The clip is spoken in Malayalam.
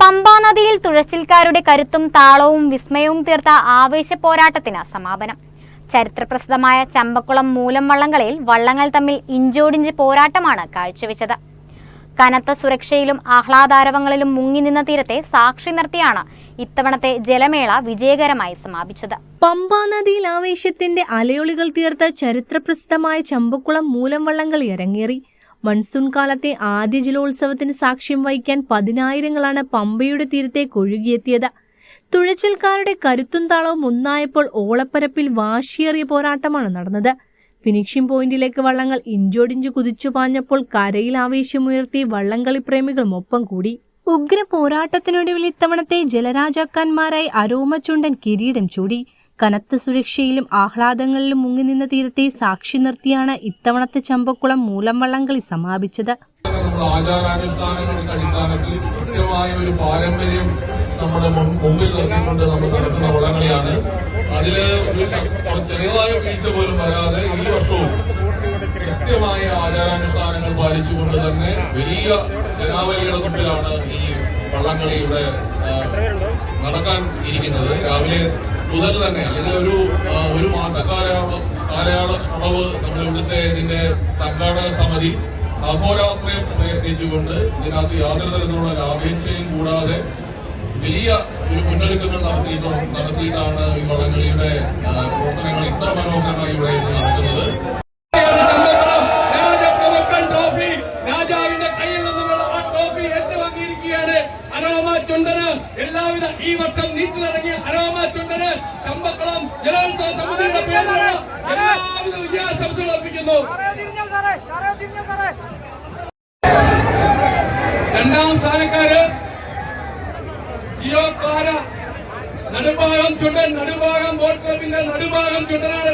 പമ്പാ നദിയിൽ തുഴച്ചിൽക്കാരുടെ കരുത്തും താളവും വിസ്മയവും തീർത്ത ആവേശ പോരാട്ടത്തിന് സമാപനം. ചരിത്രപ്രസിദ്ധമായ ചമ്പക്കുളം മൂലം വള്ളംകളിയിൽ വള്ളങ്ങൾ തമ്മിൽ ഇഞ്ചോടിഞ്ച് പോരാട്ടമാണ് കാഴ്ചവെച്ചത്. കനത്ത സുരക്ഷയിലും ആഹ്ലാദാരവങ്ങളിലും മുങ്ങി നിന്ന തീരത്തെ സാക്ഷി നിർത്തിയാണ് ഇത്തവണത്തെ ജലമേള വിജയകരമായി സമാപിച്ചത്. പമ്പാ നദിയിൽ ആവേശത്തിന്റെ അലയൊളികൾ തീർത്ത ചരിത്രപ്രസിദ്ധമായ ചമ്പക്കുളം മൂലം വള്ളംകളി അരങ്ങേറി. മൺസൂൺ കാലത്തെ ആദ്യ ജലോത്സവത്തിന് സാക്ഷ്യം വഹിക്കാൻ പതിനായിരങ്ങളാണ് പമ്പയുടെ തീരത്തേക്ക് ഒഴുകിയെത്തിയത്. തുഴച്ചിൽക്കാരുടെ കരുത്തും താളവും ഒന്നായപ്പോൾ ഓളപ്പരപ്പിൽ വാശിയേറിയ പോരാട്ടമാണ് നടന്നത്. ഫിനിഷിംഗ് പോയിന്റിലേക്ക് വള്ളങ്ങൾ ഇഞ്ചോടിഞ്ച് കുതിച്ചു പാഞ്ഞപ്പോൾ കരയിൽ ആവേശമുയർത്തി വള്ളംകളി പ്രേമികളും ഒപ്പം കൂടി. ഉഗ്ര പോരാട്ടത്തിനൊടുവിൽ ഇത്തവണത്തെ ജലരാജാക്കന്മാരായി അരോമചുണ്ടൻ കിരീടം ചൂടി. കനത്ത സുരക്ഷയിലും ആഹ്ലാദങ്ങളിലും മുങ്ങി നിന്ന തീരത്തെ സാക്ഷി നിർത്തിയാണ് ഇത്തവണത്തെ ചമ്പക്കുളം മൂലം വള്ളംകളി സമാപിച്ചത്. ആചാരാനുഷ്ഠാനങ്ങളുടെ അടിസ്ഥാനത്തിൽ കൃത്യമായ ഒരു പാരമ്പര്യം നമ്മുടെ മുമ്പിൽ നിർത്തിക്കൊണ്ട് നമ്മൾ നടത്തുന്ന വള്ളംകളിയാണ്. അതില് ഒരു ചെറിയതായ വീഴ്ച പോലും വരാതെ ഈ വർഷവും കൃത്യമായ ആചാരാനുഷ്ഠാനങ്ങൾ പാലിച്ചുകൊണ്ട് തന്നെ വലിയ ജനാവലിയുടെ മുമ്പിലാണ് ഈ വള്ളംകളി ഇവിടെ നടക്കാൻ ഇരിക്കുന്നത്. രാവിലെ മുതൽ തന്നെ അല്ലെങ്കിൽ ഒരു മാസക്കാലയളവ് നമ്മൾ ഇവിടുത്തെ ഇതിന്റെ സംഘാടക സമിതി അഹോരാത്രം പ്രയത്നിച്ചുകൊണ്ട് ഇതിനകത്ത് യാതൊരു തരത്തിലുള്ള ലാഭേച്ഛയും കൂടാതെ വലിയ ഒരു മുന്നൊരുക്കങ്ങൾ നടത്തിയിട്ടാണ് ഈ വള്ളംകളിയുടെ പ്രവർത്തനങ്ങൾ ഇത്ര മനോഹരമായി ഇവിടെ നടക്കുന്നത്. രാജാവിന്റെ കയ്യിൽ നിന്നുള്ള ആ ട്രോഫി ഏറ്റുവാങ്ങിയിരിക്കുകയാണ് അരോമ ചുണ്ടന്. എല്ലാവിധ ഈ വർഷം നീറ്റിലിറങ്ങിയ അരോമ ചുണ്ടന് ചമ്പക്കുളം ജലോത്സവ സമിതിയുടെ പേരിലുള്ള എല്ലാവിധ വിജയാശംസകൾ അർപ്പിക്കുന്നു. രണ്ടാം സ്ഥാനക്കാര് ജിയോക്കാര നടുഭാഗം ചുണ്ടൻ, നടുഭാഗം ബോട്ട് ക്ലബിന്റെ നടുഭാഗം ചുണ്ടനാണ്